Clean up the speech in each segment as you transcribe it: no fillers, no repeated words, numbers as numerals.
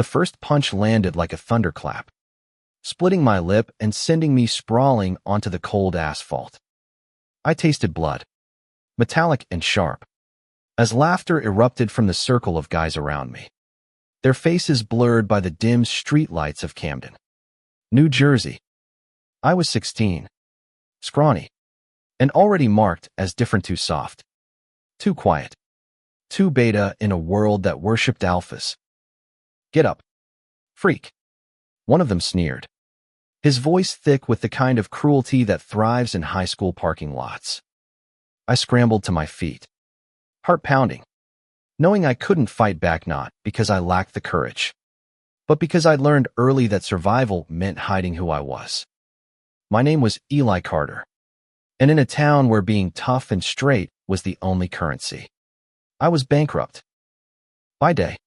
The first punch landed like a thunderclap, splitting my lip and sending me sprawling onto the cold asphalt. I tasted blood, metallic and sharp, as laughter erupted from the circle of guys around me, their faces blurred by the dim streetlights of Camden, New Jersey. I was 16, scrawny, and already marked as different, too soft, too quiet, too beta in a world that worshipped alphas. "Get up, freak," one of them sneered, his voice thick with the kind of cruelty that thrives in high school parking lots. I scrambled to my feet, heart pounding, knowing I couldn't fight back, not because I lacked the courage, but because I'd learned early that survival meant hiding who I was. My name was Eli Carter, and in a town where being tough and straight was the only currency, I was bankrupt. By day,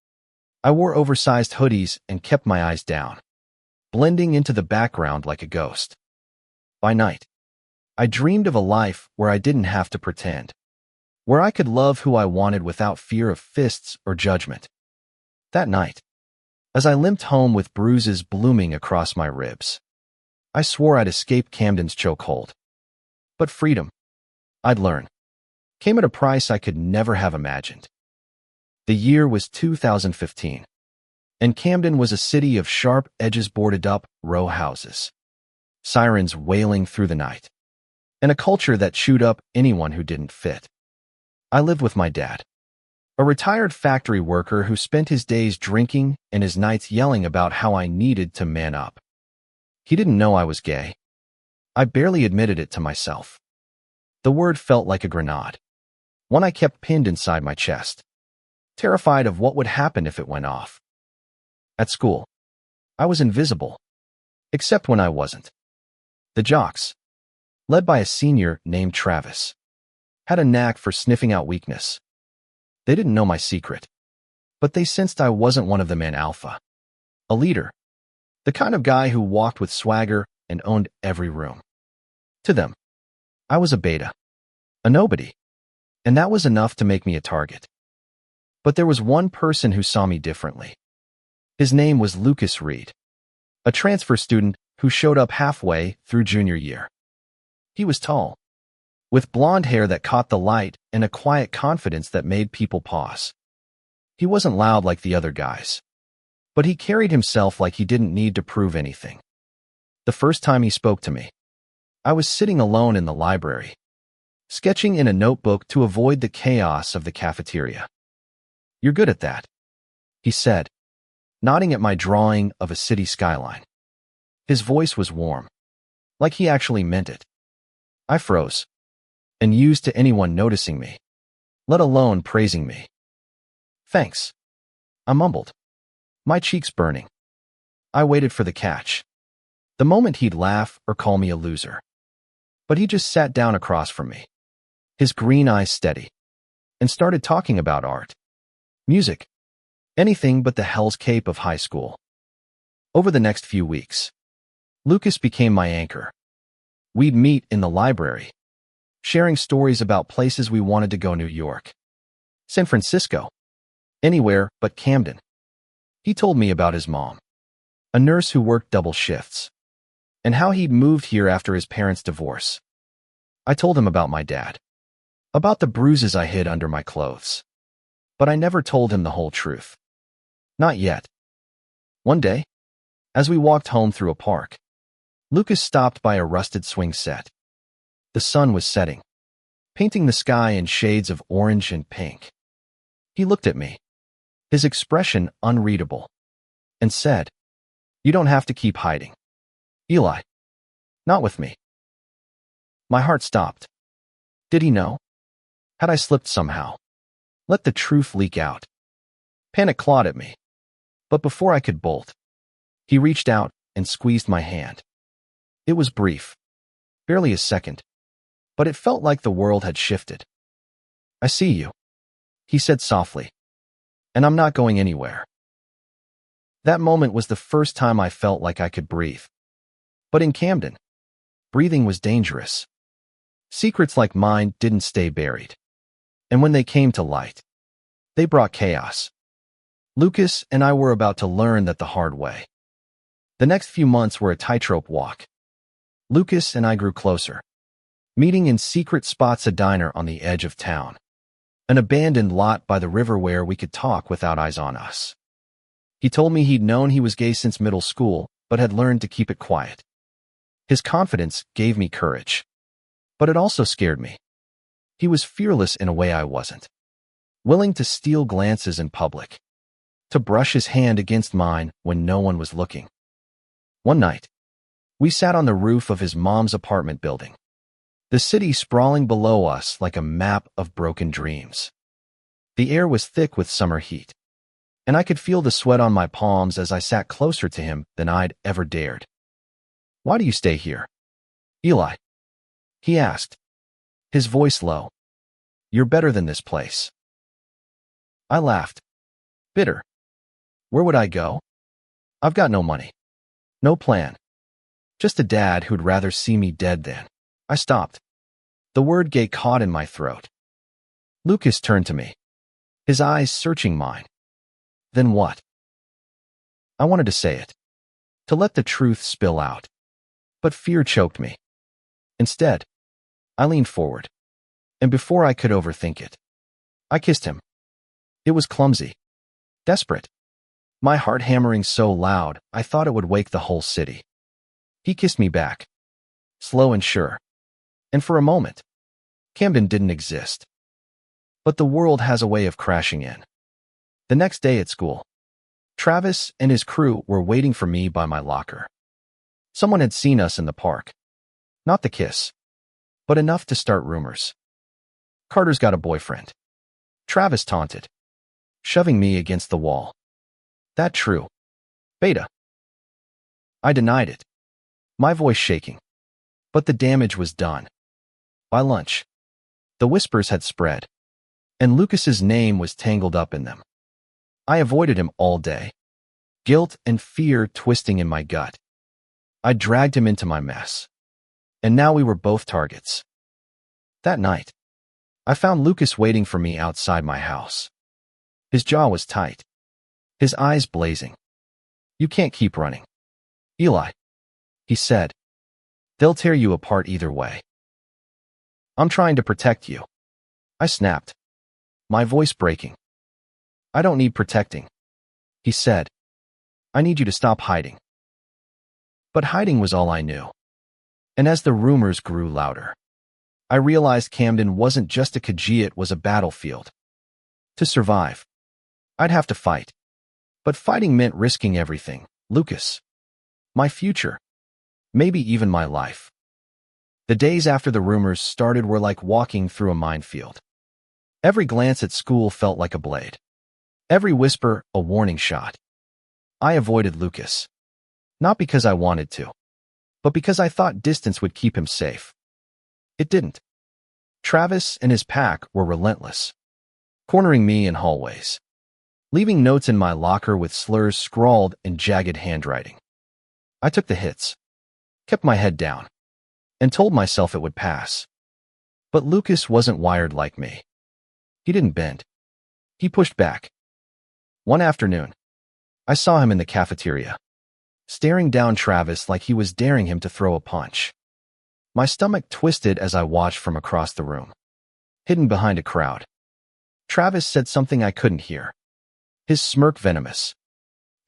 I wore oversized hoodies and kept my eyes down, blending into the background like a ghost. By night, I dreamed of a life where I didn't have to pretend, where I could love who I wanted without fear of fists or judgment. That night, as I limped home with bruises blooming across my ribs, I swore I'd escape Camden's chokehold. But freedom, I'd learn, came at a price I could never have imagined. The year was 2015, and Camden was a city of sharp edges, boarded up row houses, sirens wailing through the night, and a culture that chewed up anyone who didn't fit. I lived with my dad, a retired factory worker who spent his days drinking and his nights yelling about how I needed to man up. He didn't know I was gay. I barely admitted it to myself. The word felt like a grenade, one I kept pinned inside my chest, terrified of what would happen if it went off. At school, I was invisible, except when I wasn't. The jocks, led by a senior named Travis, had a knack for sniffing out weakness. They didn't know my secret, but they sensed I wasn't one of them, an alpha, a leader, the kind of guy who walked with swagger and owned every room. To them, I was a beta, a nobody, and that was enough to make me a target. But there was one person who saw me differently. His name was Lucas Reed, a transfer student who showed up halfway through junior year. He was tall, with blonde hair that caught the light and a quiet confidence that made people pause. He wasn't loud like the other guys, but he carried himself like he didn't need to prove anything. The first time he spoke to me, I was sitting alone in the library, sketching in a notebook to avoid the chaos of the cafeteria. "You're good at that," he said, nodding at my drawing of a city skyline. His voice was warm, like he actually meant it. I froze, and used to anyone noticing me, let alone praising me. "Thanks," I mumbled, my cheeks burning. I waited for the catch, the moment he'd laugh or call me a loser. But he just sat down across from me, his green eyes steady, and started talking about art, music, anything but the hell's cape of high school. Over the next few weeks, Lucas became my anchor. We'd meet in the library, sharing stories about places we wanted to go: New York, San Francisco, anywhere but Camden. He told me about his mom, a nurse who worked double shifts, and how he'd moved here after his parents' divorce. I told him about my dad, about the bruises I hid under my clothes. But I never told him the whole truth. Not yet. One day, as we walked home through a park, Lucas stopped by a rusted swing set. The sun was setting, painting the sky in shades of orange and pink. He looked at me, his expression unreadable, and said, "You don't have to keep hiding, Eli. Not with me." My heart stopped. Did he know? Had I slipped somehow? Let the truth leak out? Panic clawed at me. But before I could bolt, he reached out and squeezed my hand. It was brief, barely a second, but it felt like the world had shifted. "I see you," he said softly, "and I'm not going anywhere." That moment was the first time I felt like I could breathe. But in Camden, breathing was dangerous. Secrets like mine didn't stay buried. And when they came to light, they brought chaos. Lucas and I were about to learn that the hard way. The next few months were a tightrope walk. Lucas and I grew closer, meeting in secret spots, a diner on the edge of town, an abandoned lot by the river where we could talk without eyes on us. He told me he'd known he was gay since middle school, but had learned to keep it quiet. His confidence gave me courage, but it also scared me. He was fearless in a way I wasn't, willing to steal glances in public, to brush his hand against mine when no one was looking. One night, we sat on the roof of his mom's apartment building, the city sprawling below us like a map of broken dreams. The air was thick with summer heat, and I could feel the sweat on my palms as I sat closer to him than I'd ever dared. "Why do you stay here, Eli?" he asked, his voice low. "You're better than this place." I laughed. Bitter. Where would I go? I've got no money. No plan. Just a dad who'd rather see me dead than. I stopped. The word gay caught in my throat. Lucas turned to me, his eyes searching mine. Then what? I wanted to say it, to let the truth spill out, but fear choked me. Instead, I leaned forward, and before I could overthink it, I kissed him. It was clumsy, desperate, my heart hammering so loud I thought it would wake the whole city. He kissed me back, slow and sure, and for a moment, Camden didn't exist. But the world has a way of crashing in. The next day at school, Travis and his crew were waiting for me by my locker. Someone had seen us in the park. Not the kiss, but enough to start rumors. "Carter's got a boyfriend," Travis taunted, shoving me against the wall. "That true, Beta?" I denied it, my voice shaking. But the damage was done. By lunch, the whispers had spread, and Lucas's name was tangled up in them. I avoided him all day, guilt and fear twisting in my gut. I dragged him into my mess, and now we were both targets. That night, I found Lucas waiting for me outside my house. His jaw was tight, his eyes blazing. "You can't keep running, Eli," he said. "They'll tear you apart either way." "I'm trying to protect you," I snapped, my voice breaking. "I don't need protecting," he said. "I need you to stop hiding." But hiding was all I knew. And as the rumors grew louder, I realized Camden wasn't just a Kaji, it was a battlefield. To survive, I'd have to fight. But fighting meant risking everything. Lucas, my future, maybe even my life. The days after the rumors started were like walking through a minefield. Every glance at school felt like a blade. Every whisper, a warning shot. I avoided Lucas. Not because I wanted to, but because I thought distance would keep him safe. It didn't. Travis and his pack were relentless, cornering me in hallways, leaving notes in my locker with slurs scrawled in jagged handwriting. I took the hits, kept my head down, and told myself it would pass. But Lucas wasn't wired like me. He didn't bend. He pushed back. One afternoon, I saw him in the cafeteria, staring down Travis like he was daring him to throw a punch. My stomach twisted as I watched from across the room, hidden behind a crowd. Travis said something I couldn't hear, his smirk venomous,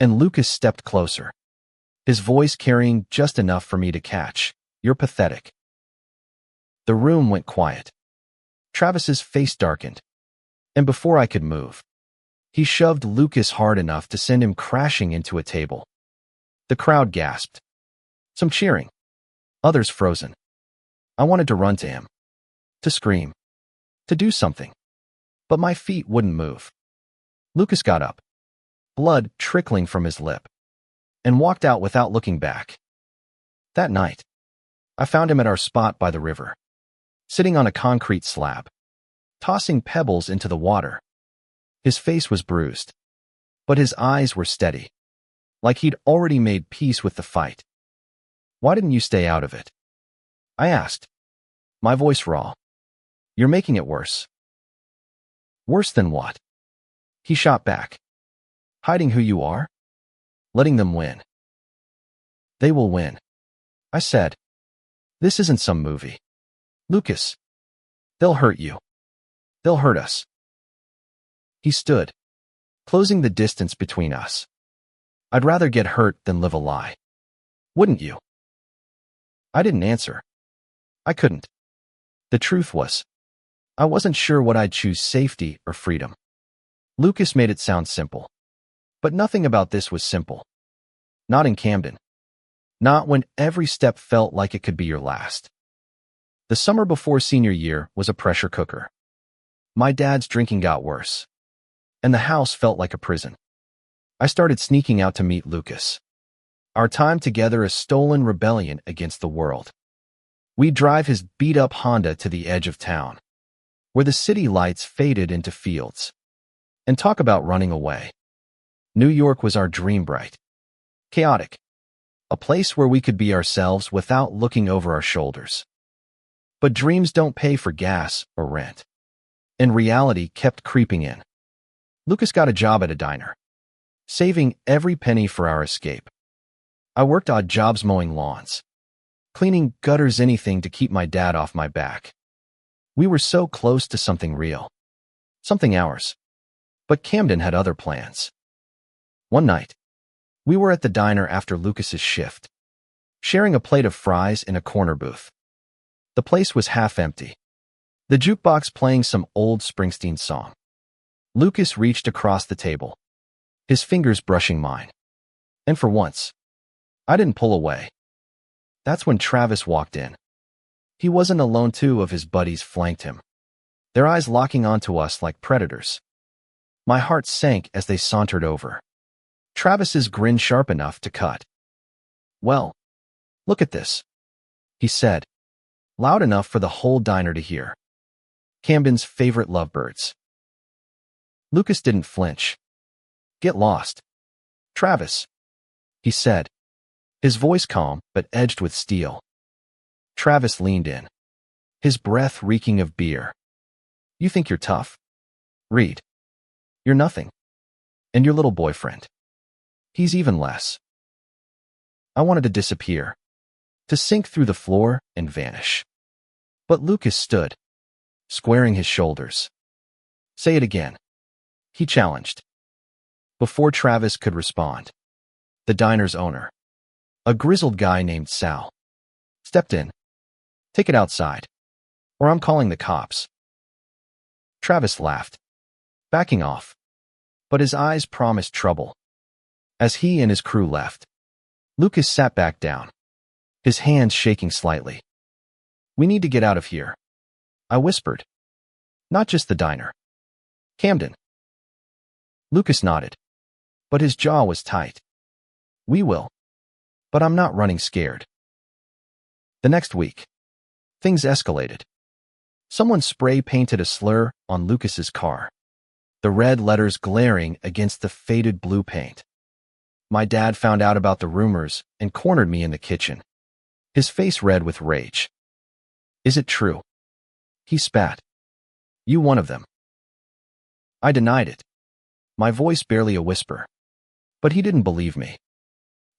and Lucas stepped closer, his voice carrying just enough for me to catch. "You're pathetic." The room went quiet. Travis's face darkened, and before I could move, he shoved Lucas hard enough to send him crashing into a table. The crowd gasped, some cheering, others frozen. I wanted to run to him, to scream, to do something, but my feet wouldn't move. Lucas got up, blood trickling from his lip, and walked out without looking back. That night, I found him at our spot by the river, sitting on a concrete slab, tossing pebbles into the water. His face was bruised, but his eyes were steady, like he'd already made peace with the fight. "Why didn't you stay out of it?" I asked, my voice raw. "You're making it worse." "Worse than what?" He shot back. Hiding who you are? Letting them win. They will win, I said. This isn't some movie. Lucas, they'll hurt you. They'll hurt us. He stood, closing the distance between us. I'd rather get hurt than live a lie. Wouldn't you? I didn't answer. I couldn't. The truth was, I wasn't sure what I'd choose, safety or freedom. Lucas made it sound simple. But nothing about this was simple. Not in Camden. Not when every step felt like it could be your last. The summer before senior year was a pressure cooker. My dad's drinking got worse, and the house felt like a prison. I started sneaking out to meet Lucas. Our time together a stolen rebellion against the world. We'd drive his beat-up Honda to the edge of town, where the city lights faded into fields, and talk about running away. New York was our dream, bright, chaotic, a place where we could be ourselves without looking over our shoulders. But dreams don't pay for gas or rent, and reality kept creeping in. Lucas got a job at a diner, saving every penny for our escape. I worked odd jobs mowing lawns, cleaning gutters, anything to keep my dad off my back. We were so close to something real, something ours. But Camden had other plans. One night, we were at the diner after Lucas's shift, sharing a plate of fries in a corner booth. The place was half empty, the jukebox playing some old Springsteen song. Lucas reached across the table, his fingers brushing mine. And for once, I didn't pull away. That's when Travis walked in. He wasn't alone. Two of his buddies flanked him, their eyes locking onto us like predators. My heart sank as they sauntered over, Travis's grin sharp enough to cut. "Well, look at this," he said, loud enough for the whole diner to hear. "Camden's favorite lovebirds." Lucas didn't flinch. "Get lost, Travis," he said, his voice calm but edged with steel. Travis leaned in, his breath reeking of beer. "You think you're tough? Reed, you're nothing. And your little boyfriend, he's even less." I wanted to disappear, to sink through the floor and vanish. But Lucas stood, squaring his shoulders. "Say it again," he challenged. Before Travis could respond, the diner's owner, a grizzled guy named Sal, stepped in. "Take it outside, or I'm calling the cops." Travis laughed, backing off, but his eyes promised trouble. As he and his crew left, Lucas sat back down, his hands shaking slightly. "We need to get out of here," I whispered. "Not just the diner. Camden." Lucas nodded, but his jaw was tight. "We will. But I'm not running scared." The next week, things escalated. Someone spray-painted a slur on Lucas's car, the red letters glaring against the faded blue paint. My dad found out about the rumors and cornered me in the kitchen, his face red with rage. "Is it true?" he spat. "You one of them?" I denied it, my voice barely a whisper. But he didn't believe me.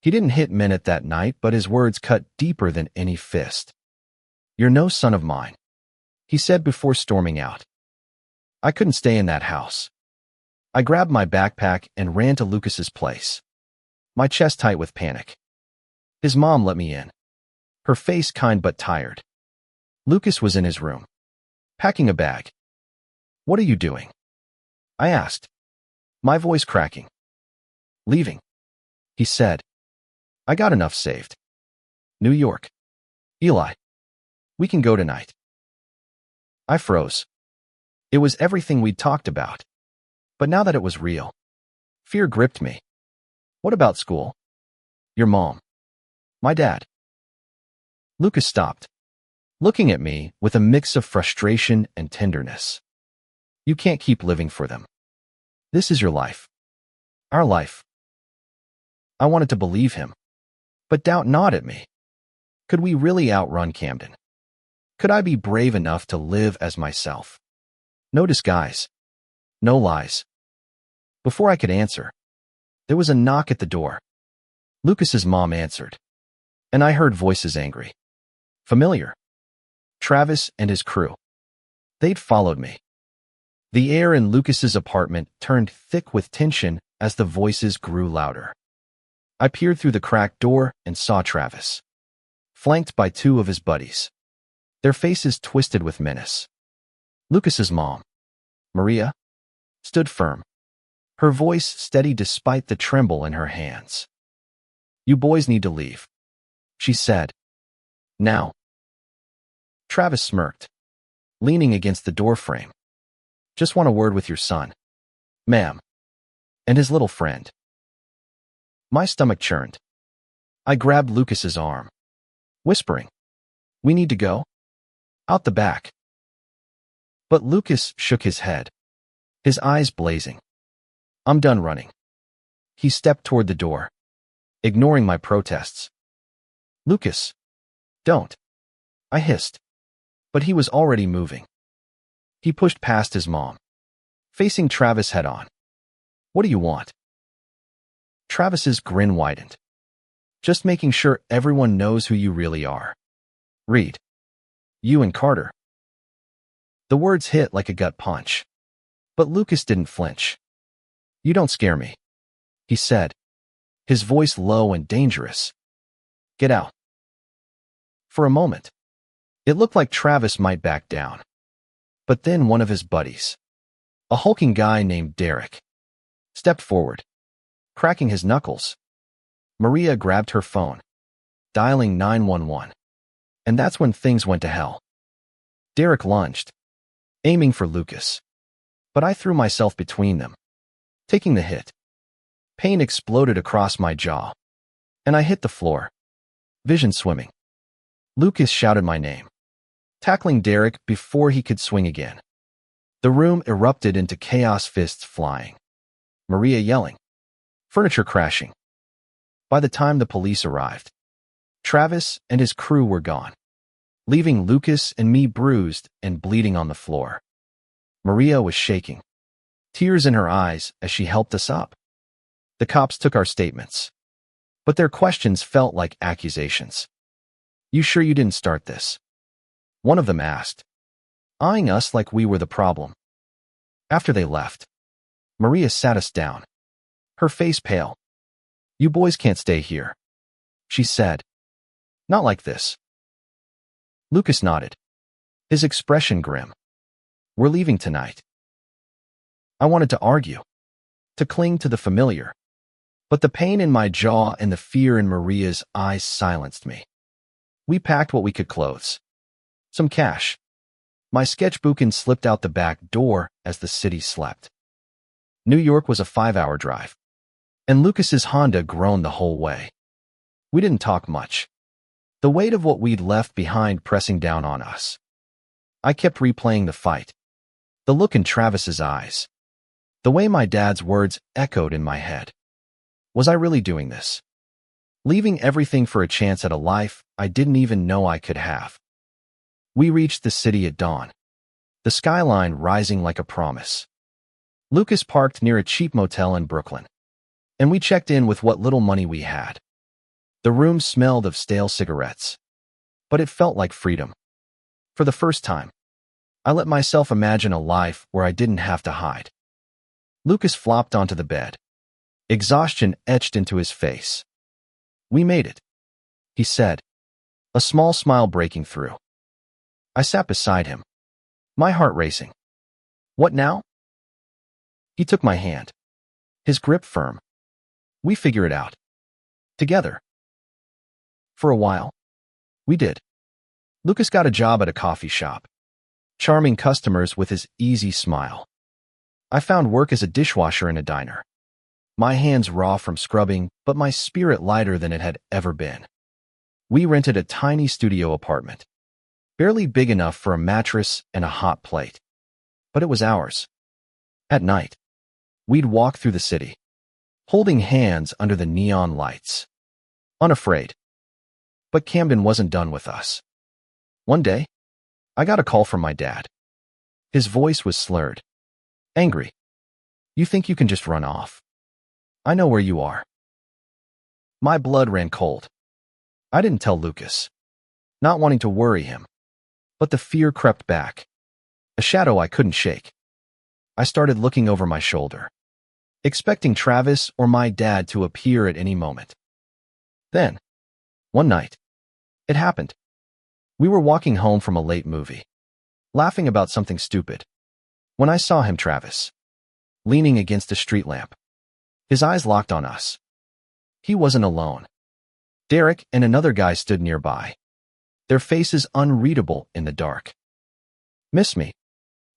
He didn't hit Minute that night, but his words cut deeper than any fist. "You're no son of mine," he said before storming out. I couldn't stay in that house. I grabbed my backpack and ran to Lucas's place, my chest tight with panic. His mom let me in, her face kind but tired. Lucas was in his room, packing a bag. "What are you doing?" I asked, my voice cracking. "Leaving," he said. "I got enough saved. New York. Eli, we can go tonight." I froze. It was everything we'd talked about. But now that it was real, fear gripped me. "What about school? Your mom? My dad?" Lucas stopped, looking at me with a mix of frustration and tenderness. "You can't keep living for them. This is your life. Our life." I wanted to believe him, but doubt gnawed at me. Could we really outrun Camden? Could I be brave enough to live as myself? No disguise. No lies. Before I could answer, There was a knock at the door. Lucas's mom answered, and I heard voices angry. Familiar. Travis and his crew. They'd followed me. The air in Lucas's apartment turned thick with tension as the voices grew louder. I peered through the cracked door and saw Travis, flanked by two of his buddies, their faces twisted with menace. Lucas's mom, Maria, stood firm, her voice steady despite the tremble in her hands. You boys need to leave, she said. Now. Travis smirked, leaning against the doorframe. Just want a word with your son, ma'am, and his little friend. My stomach churned. I grabbed Lucas's arm, whispering, we need to go? Out the back. But Lucas shook his head, his eyes blazing. I'm done running. He stepped toward the door, ignoring my protests. Lucas, don't, I hissed. But he was already moving. He pushed past his mom, facing Travis head-on. What do you want? Travis's grin widened. Just making sure everyone knows who you really are. Reed. You and Carter. The words hit like a gut punch. But Lucas didn't flinch. You don't scare me, he said, his voice low and dangerous. Get out. For a moment, it looked like Travis might back down. But then one of his buddies, a hulking guy named Derek, stepped forward, cracking his knuckles. Maria grabbed her phone, dialing 911. And that's when things went to hell. Derek lunged, aiming for Lucas. But I threw myself between them, taking the hit. Pain exploded across my jaw, and I hit the floor, vision swimming. Lucas shouted my name, tackling Derek before he could swing again. The room erupted into chaos, fists flying, Maria yelling, furniture crashing. By the time the police arrived, Travis and his crew were gone, leaving Lucas and me bruised and bleeding on the floor. Maria was shaking, tears in her eyes as she helped us up. The cops took our statements, but their questions felt like accusations. You sure you didn't start this? One of them asked, eyeing us like we were the problem. After they left, Maria sat us down, her face pale. You boys can't stay here, she said. Not like this. Lucas nodded, his expression grim. We're leaving tonight. I wanted to argue, to cling to the familiar, but the pain in my jaw and the fear in Maria's eyes silenced me. We packed what we could, clothes, some cash, my sketchbook, and slipped out the back door as the city slept. New York was a 5-hour drive, and Lucas's Honda groaned the whole way. We didn't talk much, the weight of what we'd left behind pressing down on us. I kept replaying the fight, the look in Travis's eyes, the way my dad's words echoed in my head. Was I really doing this? Leaving everything for a chance at a life I didn't even know I could have. We reached the city at dawn, the skyline rising like a promise. Lucas parked near a cheap motel in Brooklyn, and we checked in with what little money we had. The room smelled of stale cigarettes, but it felt like freedom. For the first time, I let myself imagine a life where I didn't have to hide. Lucas flopped onto the bed, exhaustion etched into his face. We made it, he said, a small smile breaking through. I sat beside him, my heart racing. What now? He took my hand, his grip firm. We figure it out. Together. For a while, we did. Lucas got a job at a coffee shop, charming customers with his easy smile. I found work as a dishwasher in a diner. My hands raw from scrubbing, but my spirit lighter than it had ever been. We rented a tiny studio apartment, barely big enough for a mattress and a hot plate. But it was ours. At night, we'd walk through the city, holding hands under the neon lights, unafraid. But Camden wasn't done with us. One day, I got a call from my dad. His voice was slurred, angry. You think you can just run off? I know where you are. My blood ran cold. I didn't tell Lucas, not wanting to worry him, but the fear crept back, a shadow I couldn't shake. I started looking over my shoulder, expecting Travis or my dad to appear at any moment. Then, one night, it happened. We were walking home from a late movie, laughing about something stupid, when I saw him, Travis, leaning against a street lamp, his eyes locked on us. He wasn't alone. Derek and another guy stood nearby, their faces unreadable in the dark. "Miss me,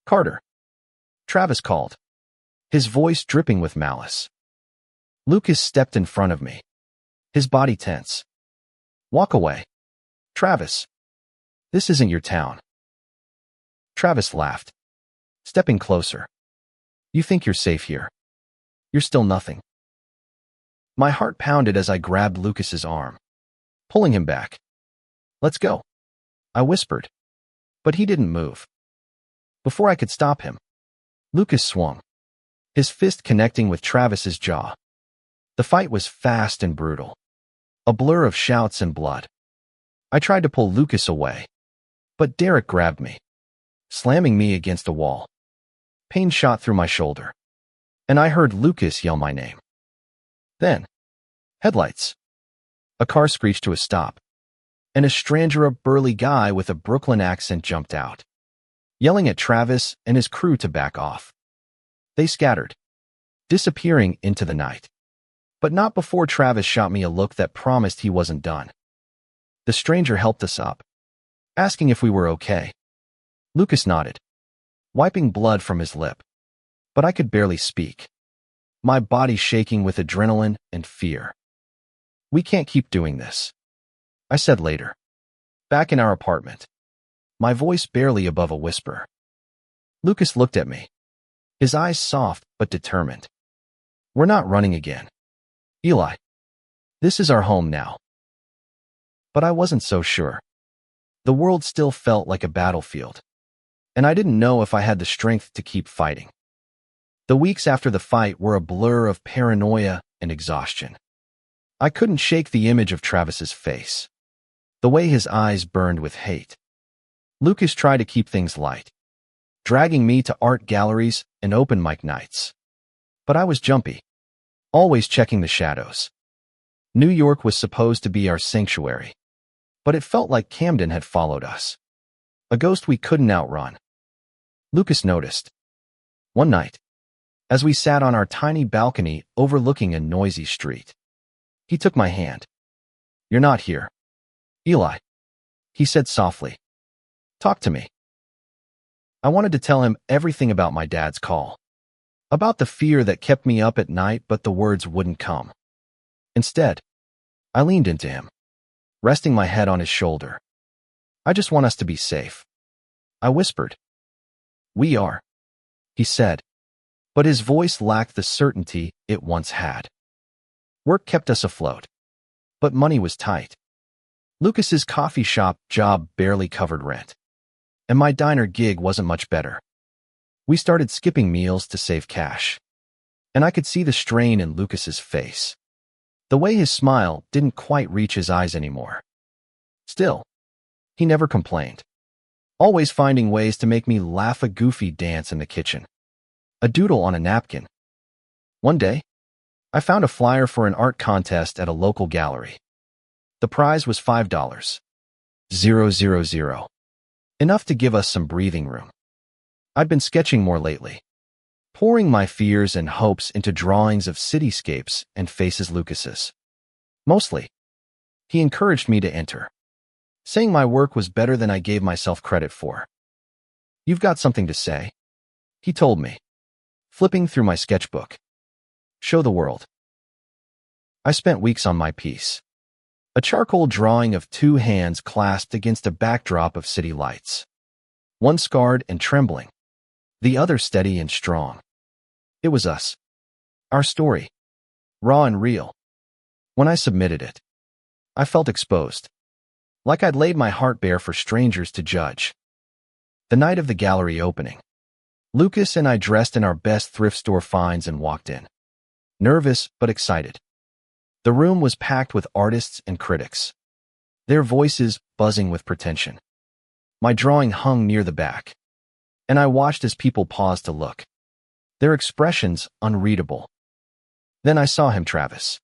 Carter," Travis called, his voice dripping with malice. Lucas stepped in front of me, his body tense. "Walk away, Travis. This isn't your town." Travis laughed, stepping closer. "You think you're safe here? You're still nothing." My heart pounded as I grabbed Lucas's arm, pulling him back. "Let's go," I whispered, but he didn't move. Before I could stop him, Lucas swung, his fist connecting with Travis's jaw. The fight was fast and brutal, a blur of shouts and blood. I tried to pull Lucas away, but Derek grabbed me, slamming me against a wall. Pain shot through my shoulder, and I heard Lucas yell my name. Then, headlights. A car screeched to a stop, and a stranger, a burly guy with a Brooklyn accent, jumped out, yelling at Travis and his crew to back off. They scattered, disappearing into the night. But not before Travis shot me a look that promised he wasn't done. The stranger helped us up, asking if we were okay. Lucas nodded, wiping blood from his lip, but I could barely speak, my body shaking with adrenaline and fear. "We can't keep doing this," I said later, back in our apartment, my voice barely above a whisper. Lucas looked at me, his eyes soft but determined. "We're not running again, Eli. This is our home now." But I wasn't so sure. The world still felt like a battlefield, and I didn't know if I had the strength to keep fighting. The weeks after the fight were a blur of paranoia and exhaustion. I couldn't shake the image of Travis's face, the way his eyes burned with hate. Lucas tried to keep things light, dragging me to art galleries and open mic nights. But I was jumpy, always checking the shadows. New York was supposed to be our sanctuary, but it felt like Camden had followed us, a ghost we couldn't outrun. Lucas noticed. One night, as we sat on our tiny balcony overlooking a noisy street, he took my hand. "You're not here, Eli," he said softly. "Talk to me." I wanted to tell him everything about my dad's call, about the fear that kept me up at night, but the words wouldn't come. Instead, I leaned into him, resting my head on his shoulder. "I just want us to be safe," I whispered. "We are," he said, but his voice lacked the certainty it once had. Work kept us afloat, but money was tight. Lucas's coffee shop job barely covered rent, and my diner gig wasn't much better. We started skipping meals to save cash, and I could see the strain in Lucas's face, the way his smile didn't quite reach his eyes anymore. Still, he never complained, always finding ways to make me laugh, a goofy dance in the kitchen, a doodle on a napkin. One day, I found a flyer for an art contest at a local gallery. The prize was $5. 000. Enough to give us some breathing room. I'd been sketching more lately, pouring my fears and hopes into drawings of cityscapes and faces Lucas's. Mostly, he encouraged me to enter, saying my work was better than I gave myself credit for. "You've got something to say," he told me, flipping through my sketchbook. "Show the world." I spent weeks on my piece, a charcoal drawing of two hands clasped against a backdrop of city lights, one scarred and trembling, the other steady and strong. It was us, our story, raw and real. When I submitted it, I felt exposed, like I'd laid my heart bare for strangers to judge. The night of the gallery opening, Lucas and I dressed in our best thrift store finds and walked in. nervous but excited. The room was packed with artists and critics, their voices buzzing with pretension. My drawing hung near the back, and I watched as people paused to look, their expressions unreadable. Then I saw him, Travis.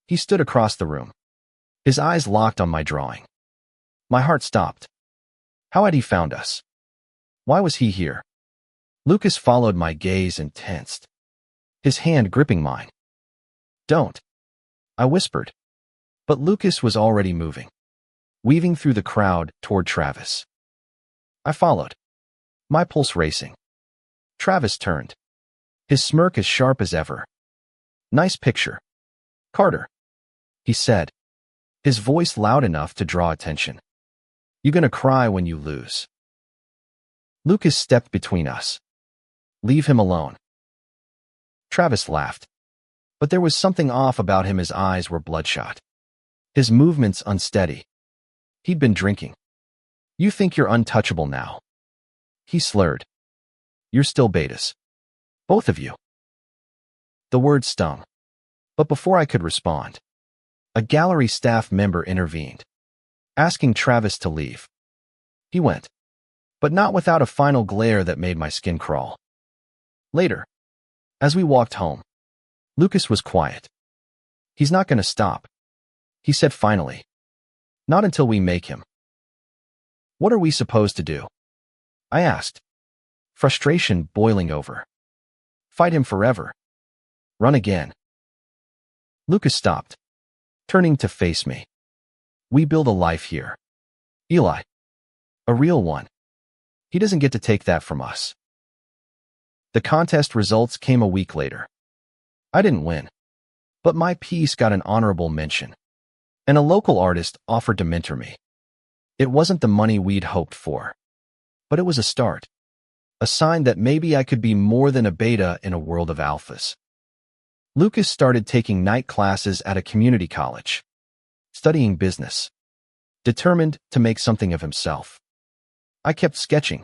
He stood across the room, his eyes locked on my drawing. My heart stopped. How had he found us? Why was he here? Lucas followed my gaze and tensed, his hand gripping mine. Don't, I whispered. But Lucas was already moving, weaving through the crowd toward Travis. I followed, my pulse racing. Travis turned, his smirk as sharp as ever. Nice picture, Carter, he said, his voice loud enough to draw attention. You gonna cry when you lose? Lucas stepped between us. Leave him alone. Travis laughed, but there was something off about him. His eyes were bloodshot, his movements unsteady. He'd been drinking. You think you're untouchable now? He slurred. You're still betas. Both of you. The word stung. But before I could respond, a gallery staff member intervened, asking Travis to leave. He went, but not without a final glare that made my skin crawl. Later, as we walked home, Lucas was quiet. He's not going to stop, he said finally. Not until we make him. What are we supposed to do? I asked, frustration boiling over. Fight him forever. Run again. Lucas stopped, turning to face me. We build a life here, Eli. A real one. He doesn't get to take that from us. The contest results came a week later. I didn't win, but my piece got an honorable mention, and a local artist offered to mentor me. It wasn't the money we'd hoped for, but it was a start, a sign that maybe I could be more than a beta in a world of alphas. Lucas started taking night classes at a community college, studying business, determined to make something of himself. I kept sketching,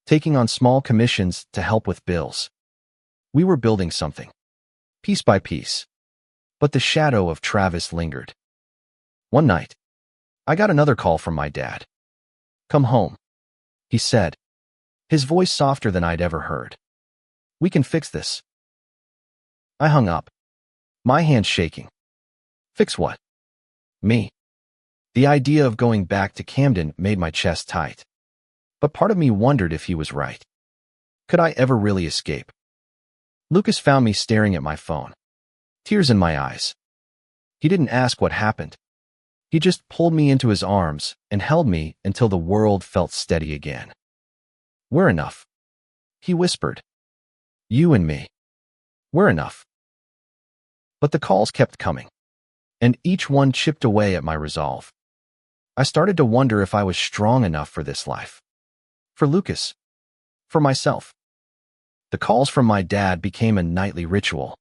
taking on small commissions to help with bills. We were building something, piece by piece, but the shadow of Travis lingered. One night, I got another call from my dad. Come home, he said, his voice softer than I'd ever heard. We can fix this. I hung up, my hands shaking. Fix what? Me. The idea of going back to Camden made my chest tight. But part of me wondered if he was right. Could I ever really escape? Lucas found me staring at my phone, tears in my eyes. He didn't ask what happened. He just pulled me into his arms and held me until the world felt steady again. We're enough, he whispered. You and me. We're enough. But the calls kept coming, and each one chipped away at my resolve. I started to wonder if I was strong enough for this life. For Lucas. For myself. The calls from my dad became a nightly ritual,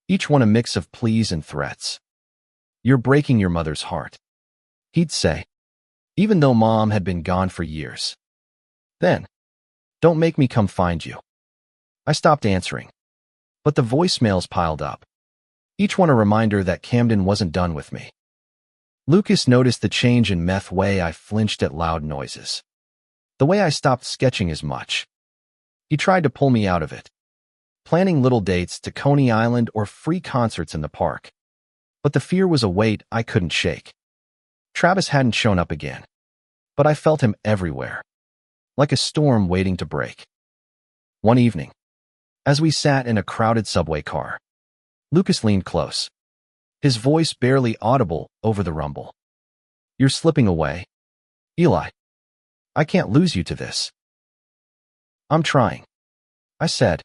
each one a mix of pleas and threats. You're breaking your mother's heart, he'd say, even though Mom had been gone for years. Then, don't make me come find you. I stopped answering, but the voicemails piled up, each one a reminder that Camden wasn't done with me. Lucas noticed the change in meth way I flinched at loud noises, the way I stopped sketching as much. He tried to pull me out of it, planning little dates to Coney Island or free concerts in the park. But the fear was a weight I couldn't shake. Travis hadn't shown up again, but I felt him everywhere, like a storm waiting to break. One evening, as we sat in a crowded subway car, Lucas leaned close, his voice barely audible over the rumble. You're slipping away, Eli. I can't lose you to this. I'm trying, I said,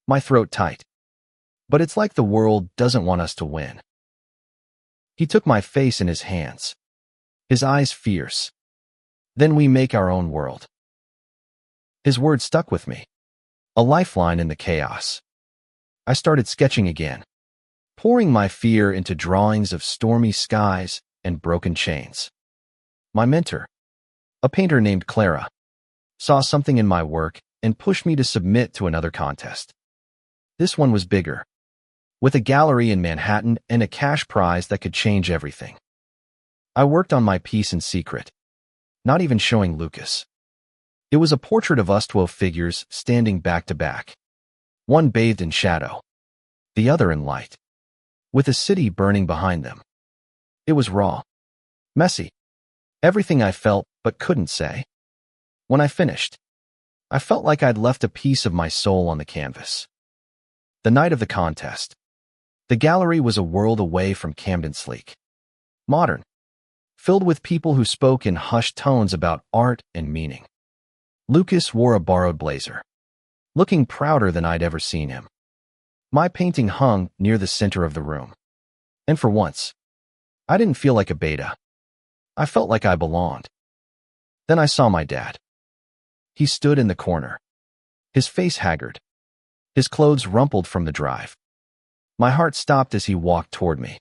my throat tight. But it's like the world doesn't want us to win. He took my face in his hands, his eyes fierce. Then we make our own world. His words stuck with me, a lifeline in the chaos. I started sketching again, pouring my fear into drawings of stormy skies and broken chains. My mentor, a painter named Clara, saw something in my work and pushed me to submit to another contest. This one was bigger, with a gallery in Manhattan and a cash prize that could change everything. I worked on my piece in secret, not even showing Lucas. It was a portrait of us 12 figures standing back to back, one bathed in shadow, the other in light, with a city burning behind them. It was raw, messy, everything I felt but couldn't say. When I finished, I felt like I'd left a piece of my soul on the canvas. The night of the contest, the gallery was a world away from Camden sleek, modern, filled with people who spoke in hushed tones about art and meaning. Lucas wore a borrowed blazer, looking prouder than I'd ever seen him. My painting hung near the center of the room, and for once, I didn't feel like a beta. I felt like I belonged. Then I saw my dad. He stood in the corner, his face haggard, his clothes rumpled from the drive. My heart stopped as he walked toward me,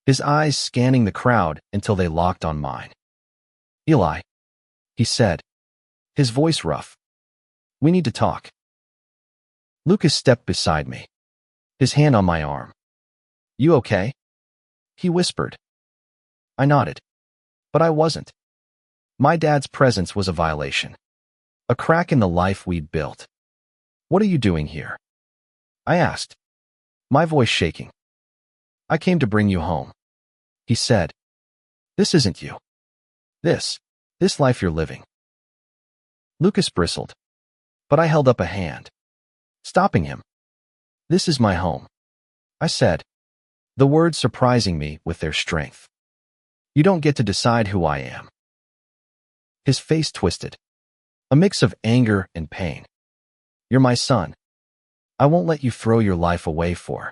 his eyes scanning the crowd until they locked on mine. "Eli," he said, his voice rough. "We need to talk." Lucas stepped beside me, his hand on my arm. "You okay?" he whispered. I nodded, but I wasn't. My dad's presence was a violation, a crack in the life we'd built. "What are you doing here?" I asked, my voice shaking. "I came to bring you home," he said. "This isn't you. This life you're living." Lucas bristled, but I held up a hand, stopping him. "This is my home," I said, the words surprising me with their strength. "You don't get to decide who I am." His face twisted, a mix of anger and pain. "You're my son. I won't let you throw your life away for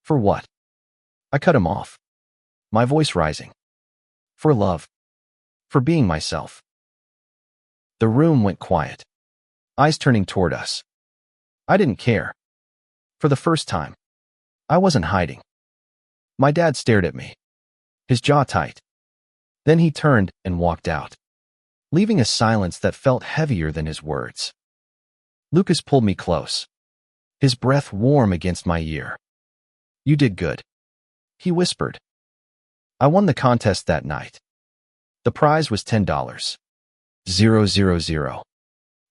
what?" I cut him off, my voice rising. "For love. For being myself." The room went quiet, eyes turning toward us. I didn't care. For the first time, I wasn't hiding. My dad stared at me, his jaw tight. Then he turned and walked out, leaving a silence that felt heavier than his words. Lucas pulled me close, his breath warm against my ear. "You did good," he whispered. "I won the contest that night. The prize was $10. 000.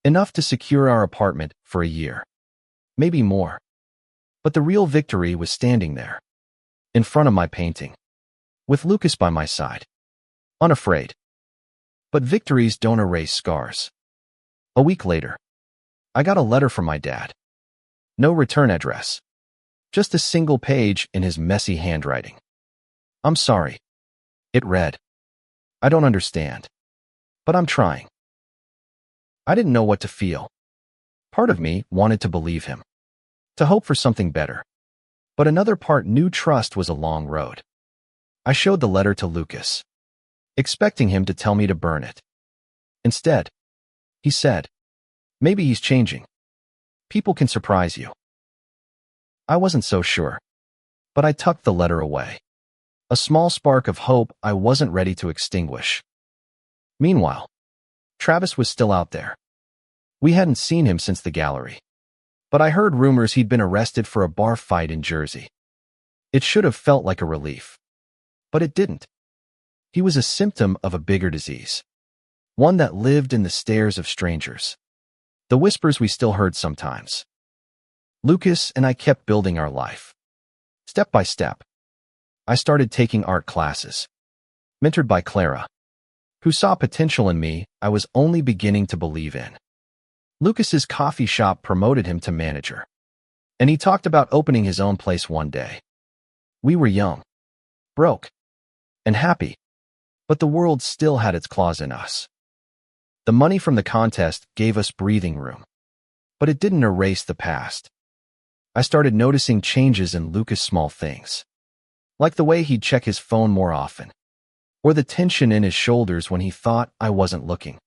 Enough to secure our apartment for a year. Maybe more. But the real victory was standing there, in front of my painting, with Lucas by my side, unafraid. But victories don't erase scars. A week later, I got a letter from my dad. No return address. Just a single page in his messy handwriting. "I'm sorry," it read. "I don't understand, but I'm trying." I didn't know what to feel. Part of me wanted to believe him, to hope for something better. But another part knew trust was a long road. I showed the letter to Lucas, expecting him to tell me to burn it. Instead, he said, "Maybe he's changing. People can surprise you." I wasn't so sure, but I tucked the letter away, a small spark of hope I wasn't ready to extinguish. Meanwhile, Travis was still out there. We hadn't seen him since the gallery, but I heard rumors he'd been arrested for a bar fight in Jersey. It should have felt like a relief, but it didn't. He was a symptom of a bigger disease, one that lived in the stares of strangers, the whispers we still heard sometimes. Lucas and I kept building our life, step by step. I started taking art classes, mentored by Clara, who saw potential in me I was only beginning to believe in. Lucas's coffee shop promoted him to manager, and he talked about opening his own place one day. We were young, broke, and happy, but the world still had its claws in us. The money from the contest gave us breathing room, but it didn't erase the past. I started noticing changes in Lucas' small things, like the way he'd check his phone more often, or the tension in his shoulders when he thought I wasn't looking.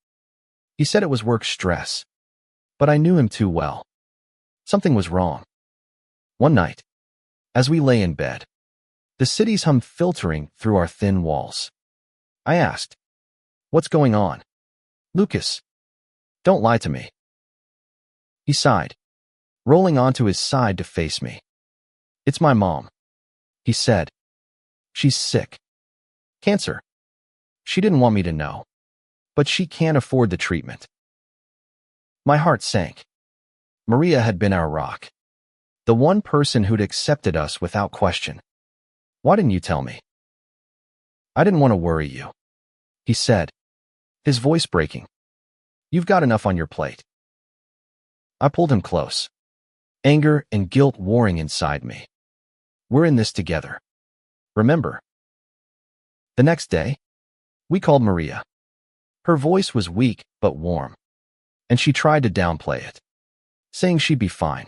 He said it was work stress, but I knew him too well. Something was wrong. One night, as we lay in bed, the city's hum filtering through our thin walls. I asked, "What's going on?" "Lucas, don't lie to me." He sighed, rolling onto his side to face me. It's my mom, he said. She's sick. Cancer. She didn't want me to know, but she can't afford the treatment. My heart sank. Maria had been our rock, the one person who'd accepted us without question. Why didn't you tell me? I didn't want to worry you, he said, his voice breaking. You've got enough on your plate. I pulled him close, anger and guilt warring inside me. We're in this together. Remember? The next day, we called Maria. Her voice was weak but warm, and she tried to downplay it, saying she'd be fine.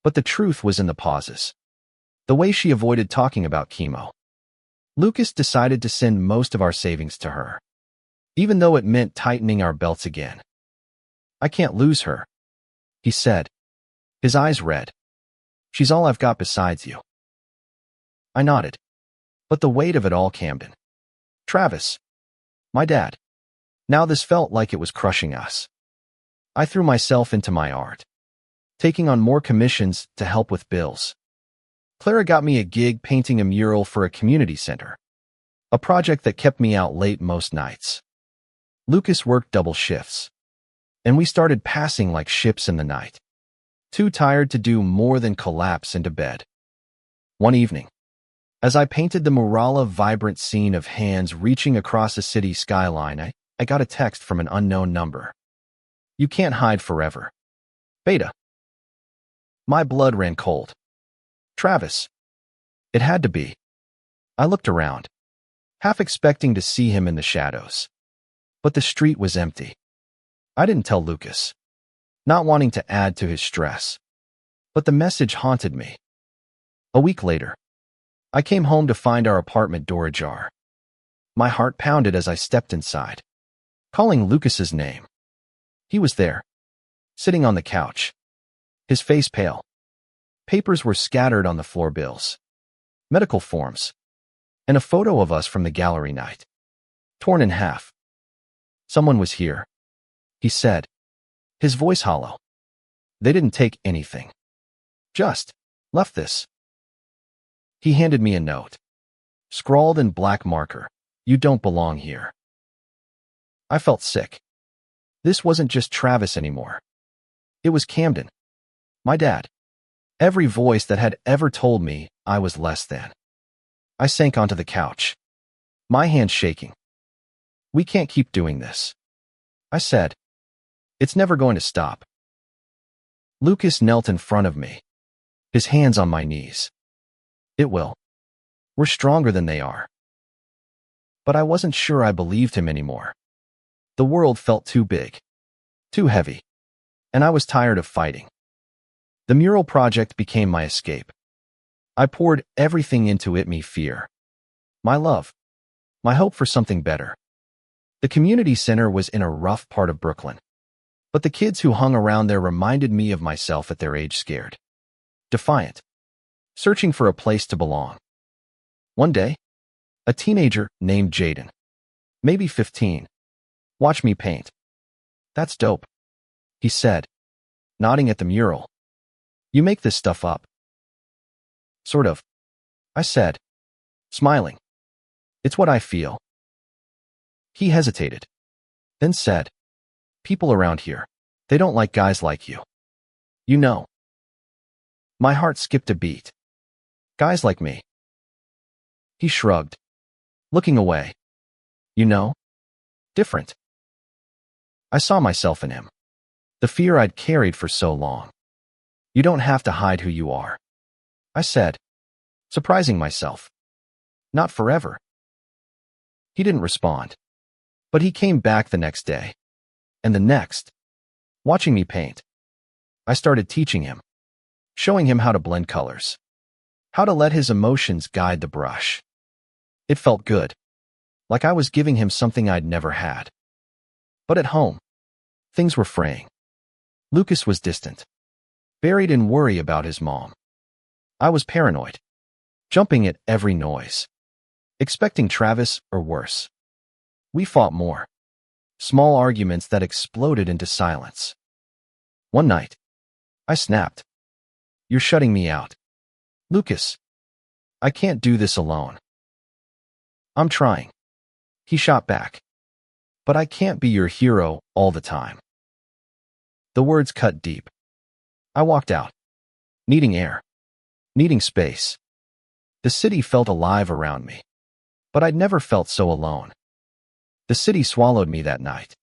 But the truth was in the pauses, the way she avoided talking about chemo. Lucas decided to send most of our savings to her, even though it meant tightening our belts again. I can't lose her, he said, his eyes red. She's all I've got besides you. I nodded. But the weight of it all, Camden. Travis. My dad. Now this felt like it was crushing us. I threw myself into my art, taking on more commissions to help with bills. Clara got me a gig painting a mural for a community center, a project that kept me out late most nights. Lucas worked double shifts, and we started passing like ships in the night, too tired to do more than collapse into bed. One evening, as I painted the mural, a vibrant scene of hands reaching across a city skyline, I got a text from an unknown number. You can't hide forever. Beta. My blood ran cold. Travis. It had to be. I looked around, half expecting to see him in the shadows. But the street was empty. I didn't tell Lucas, not wanting to add to his stress. But the message haunted me. A week later, I came home to find our apartment door ajar. My heart pounded as I stepped inside, calling Lucas's name. He was there, sitting on the couch, his face pale. Papers were scattered on the floor, bills, medical forms, and a photo of us from the gallery night, torn in half. Someone was here, he said, his voice hollow. They didn't take anything. Just left this. He handed me a note, scrawled in black marker. You don't belong here. I felt sick. This wasn't just Travis anymore. It was Camden, my dad. Every voice that had ever told me I was less than. I sank onto the couch, my hands shaking. We can't keep doing this, I said. It's never going to stop. Lucas knelt in front of me, his hands on my knees. It will. We're stronger than they are. But I wasn't sure I believed him anymore. The world felt too big, too heavy, and I was tired of fighting. The mural project became my escape. I poured everything into it, me fear, my love, my hope for something better. The community center was in a rough part of Brooklyn, but the kids who hung around there reminded me of myself at their age, scared, defiant, searching for a place to belong. One day, a teenager named Jaden, maybe 15, watched me paint. That's dope, he said, nodding at the mural. You make this stuff up? Sort of, I said, smiling. It's what I feel. He hesitated, then said, people around here, they don't like guys like you. You know. My heart skipped a beat. Guys like me. He shrugged, looking away. You know? Different. I saw myself in him, the fear I'd carried for so long. You don't have to hide who you are, I said, surprising myself. Not forever. He didn't respond, but he came back the next day, and the next, watching me paint. I started teaching him, showing him how to blend colors, how to let his emotions guide the brush. It felt good, like I was giving him something I'd never had. But at home, things were fraying. Lucas was distant, buried in worry about his mom. I was paranoid, jumping at every noise, expecting Travis or worse. We fought more, small arguments that exploded into silence. One night, I snapped. You're shutting me out. Lucas, I can't do this alone. I'm trying. He shot back. But I can't be your hero all the time. The words cut deep. I walked out, needing air, needing space. The city felt alive around me, but I'd never felt so alone. The city swallowed me that night,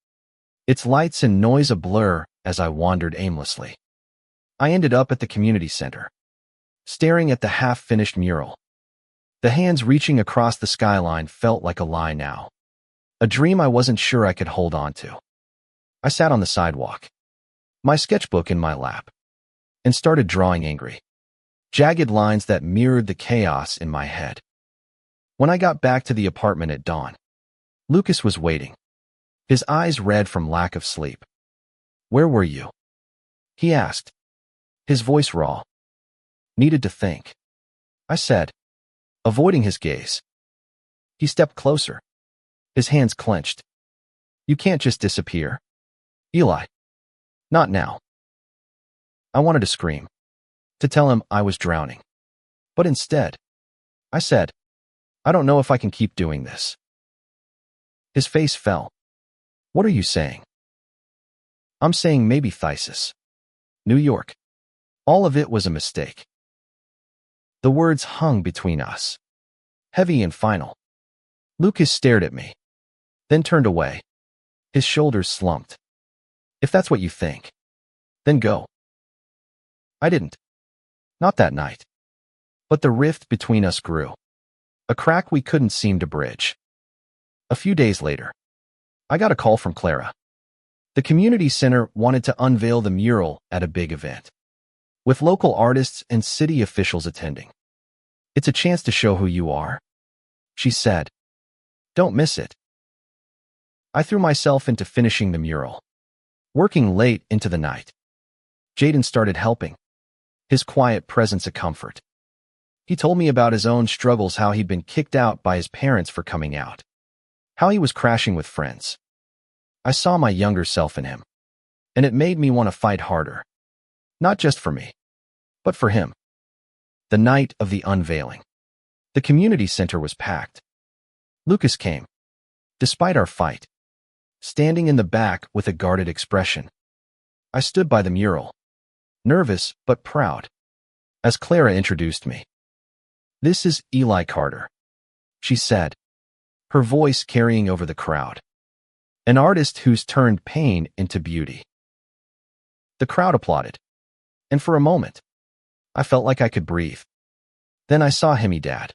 its lights and noise a blur as I wandered aimlessly. I ended up at the community center, staring at the half-finished mural. The hands reaching across the skyline felt like a lie now, a dream I wasn't sure I could hold on to. I sat on the sidewalk, my sketchbook in my lap, and started drawing angry, jagged lines that mirrored the chaos in my head. When I got back to the apartment at dawn, Lucas was waiting, his eyes red from lack of sleep. "Where were you?" he asked, his voice raw. "Needed to think," I said, avoiding his gaze. He stepped closer, his hands clenched. "You can't just disappear, Eli. Not now." I wanted to scream, to tell him I was drowning. But instead, I said, "I don't know if I can keep doing this." His face fell. "What are you saying?" "I'm saying maybe Thesis. New York. All of it was a mistake." The words hung between us, heavy and final. Lucas stared at me, then turned away. His shoulders slumped. "If that's what you think, then go." I didn't. Not that night. But the rift between us grew, a crack we couldn't seem to bridge. A few days later, I got a call from Clara. The community center wanted to unveil the mural at a big event, with local artists and city officials attending. "It's a chance to show who you are," she said. "Don't miss it." I threw myself into finishing the mural, working late into the night. Jaden started helping, his quiet presence a comfort. He told me about his own struggles, how he'd been kicked out by his parents for coming out, how he was crashing with friends. I saw my younger self in him, and it made me want to fight harder. Not just for me, but for him. The night of the unveiling, the community center was packed. Lucas came, despite our fight, standing in the back with a guarded expression. I stood by the mural, nervous but proud, as Clara introduced me. "This is Eli Carter," she said, her voice carrying over the crowd. "An artist who's turned pain into beauty." The crowd applauded, and for a moment, I felt like I could breathe. Then I saw Dad,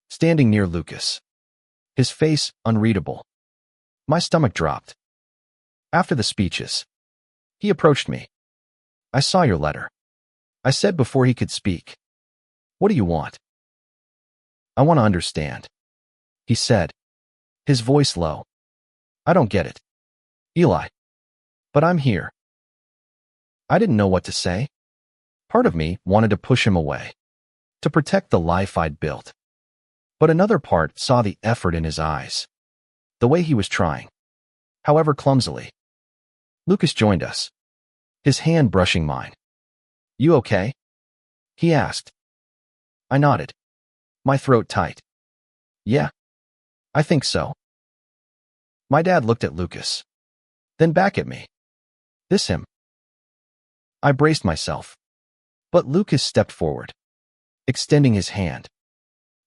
standing near Lucas, his face unreadable. My stomach dropped. After the speeches, he approached me. "I saw your letter," I said before he could speak. "What do you want?" "I want to understand," he said, his voice low. "I don't get it, Eli. But I'm here." I didn't know what to say. Part of me wanted to push him away, to protect the life I'd built. But another part saw the effort in his eyes, the way he was trying, however clumsily. Lucas joined us, his hand brushing mine. "You okay?" he asked. I nodded, my throat tight. "Yeah, I think so." My dad looked at Lucas, then back at me. "This him?" I braced myself, but Lucas stepped forward, extending his hand.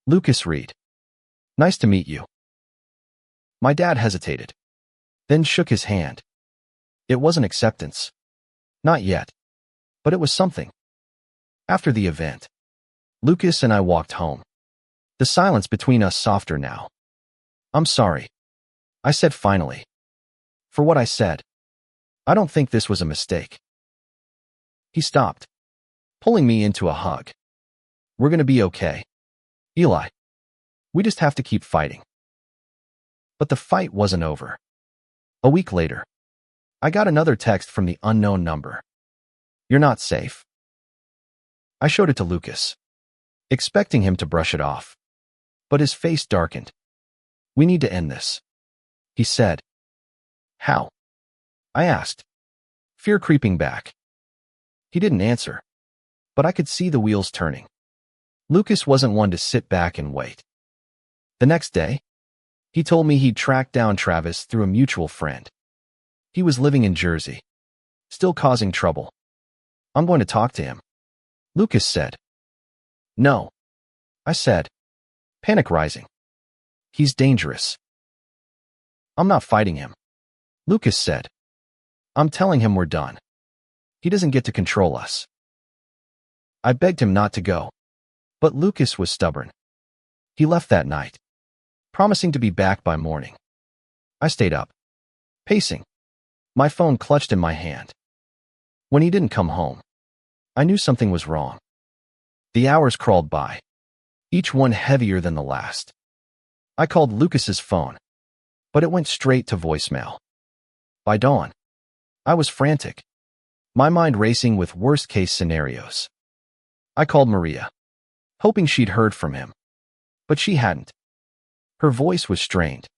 "Lucas Reed. Nice to meet you." My dad hesitated, then shook his hand. It wasn't acceptance. Not yet. But it was something. After the event, Lucas and I walked home, the silence between us softer now. "I'm sorry," I said finally, "for what I said. I don't think this was a mistake." He stopped, pulling me into a hug. "We're going to be okay, Eli. We just have to keep fighting." But the fight wasn't over. A week later, I got another text from the unknown number. "You're not safe." I showed it to Lucas, expecting him to brush it off. But his face darkened. "We need to end this," he said. "How?" I asked, fear creeping back. He didn't answer, but I could see the wheels turning. Lucas wasn't one to sit back and wait. The next day, he told me he'd tracked down Travis through a mutual friend. He was living in Jersey, still causing trouble. I'm going to talk to him, Lucas said. No, I said, panic rising. He's dangerous. I'm not fighting him, Lucas said. I'm telling him we're done. He doesn't get to control us. I begged him not to go, but Lucas was stubborn. He left that night, promising to be back by morning. I stayed up, pacing, my phone clutched in my hand. When he didn't come home, I knew something was wrong. The hours crawled by, each one heavier than the last. I called Lucas's phone, but it went straight to voicemail. By dawn, I was frantic, my mind racing with worst-case scenarios. I called Maria, hoping she'd heard from him, but she hadn't. Her voice was strained,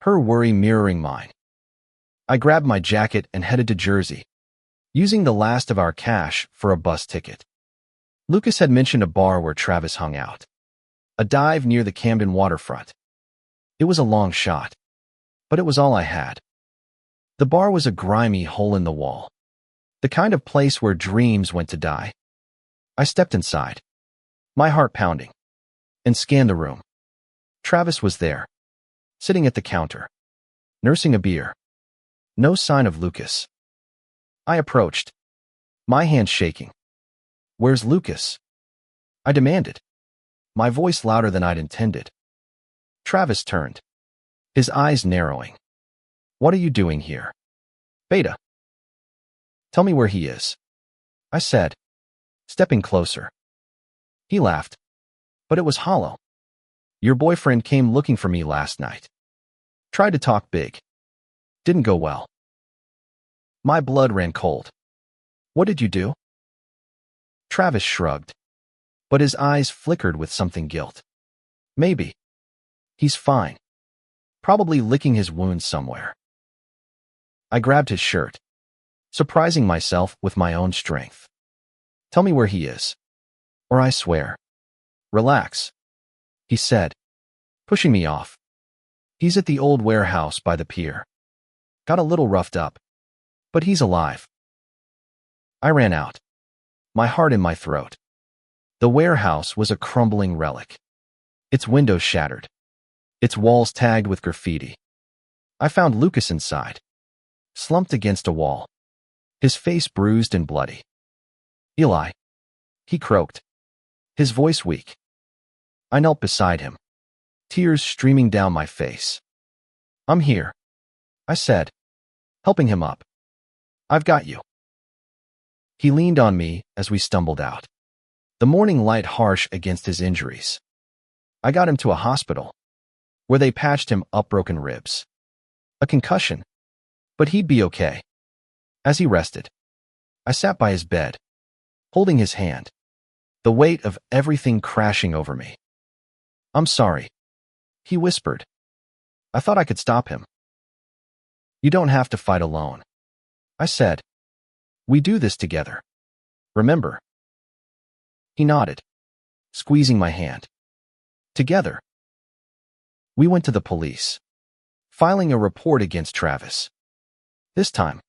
her worry mirroring mine. I grabbed my jacket and headed to Jersey, using the last of our cash for a bus ticket. Lucas had mentioned a bar where Travis hung out, a dive near the Camden waterfront. It was a long shot, but it was all I had. The bar was a grimy hole in the wall, the kind of place where dreams went to die. I stepped inside, my heart pounding, and scanned the room. Travis was there, sitting at the counter, nursing a beer. No sign of Lucas. I approached, my hand shaking. Where's Lucas? I demanded, my voice louder than I'd intended. Travis turned, his eyes narrowing. What are you doing here? Beta. Tell me where he is, I said, stepping closer. He laughed, but it was hollow. Your boyfriend came looking for me last night. Tried to talk big. Didn't go well. My blood ran cold. What did you do? Travis shrugged, but his eyes flickered with something guilt. Maybe. He's fine. Probably licking his wounds somewhere. I grabbed his shirt, surprising myself with my own strength. Tell me where he is, or I swear. Relax, he said, pushing me off. He's at the old warehouse by the pier. Got a little roughed up, but he's alive. I ran out, my heart in my throat. The warehouse was a crumbling relic, its windows shattered, its walls tagged with graffiti. I found Lucas inside, slumped against a wall, his face bruised and bloody. Eli, he croaked, his voice weak. I knelt beside him, tears streaming down my face. I'm here, I said, helping him up. I've got you. He leaned on me as we stumbled out, the morning light harsh against his injuries. I got him to a hospital, where they patched him up broken ribs. A concussion, but he'd be okay. As he rested, I sat by his bed, holding his hand, the weight of everything crashing over me. I'm sorry, he whispered. I thought I could stop him. You don't have to fight alone, I said. We do this together. Remember? He nodded, squeezing my hand. Together. We went to the police, filing a report against Travis. This time,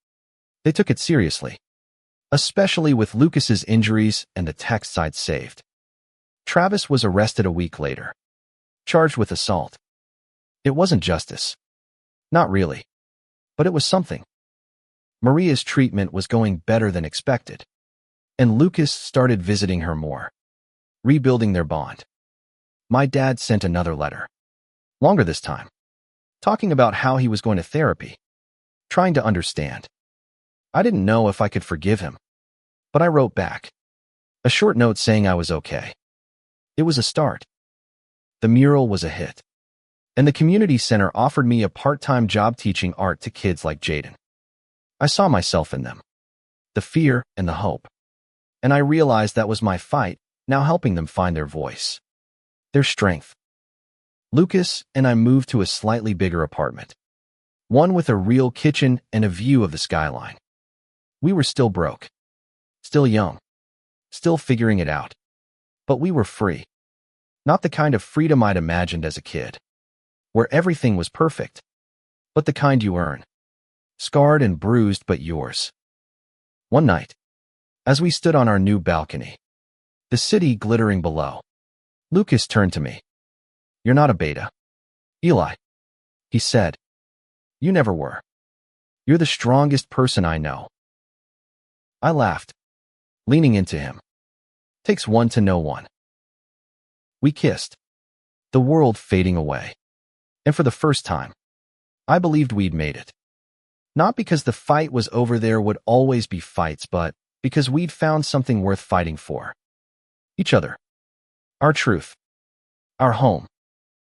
they took it seriously, especially with Lucas's injuries and the texts I'd saved. Travis was arrested a week later, charged with assault. It wasn't justice. Not really. But it was something. Maria's treatment was going better than expected, and Lucas started visiting her more, rebuilding their bond. My dad sent another letter, longer this time, talking about how he was going to therapy, trying to understand. I didn't know if I could forgive him, but I wrote back, a short note saying I was okay. It was a start. The mural was a hit, and the community center offered me a part-time job teaching art to kids like Jaden. I saw myself in them, the fear and the hope, and I realized that was my fight, now helping them find their voice, their strength. Lucas and I moved to a slightly bigger apartment, one with a real kitchen and a view of the skyline. We were still broke, still young, still figuring it out, But we were free. Not the kind of freedom I'd imagined as a kid, where everything was perfect, but the kind you earn. Scarred and bruised, but yours. One night, as we stood on our new balcony, the city glittering below, Lucas turned to me. "You're not a beta, Eli," he said. "You never were. You're the strongest person I know." I laughed, leaning into him. Takes one to know one. We kissed, the world fading away. And for the first time, I believed we'd made it. Not because the fight was over, there would always be fights, but because we'd found something worth fighting for. Each other. Our truth. Our home.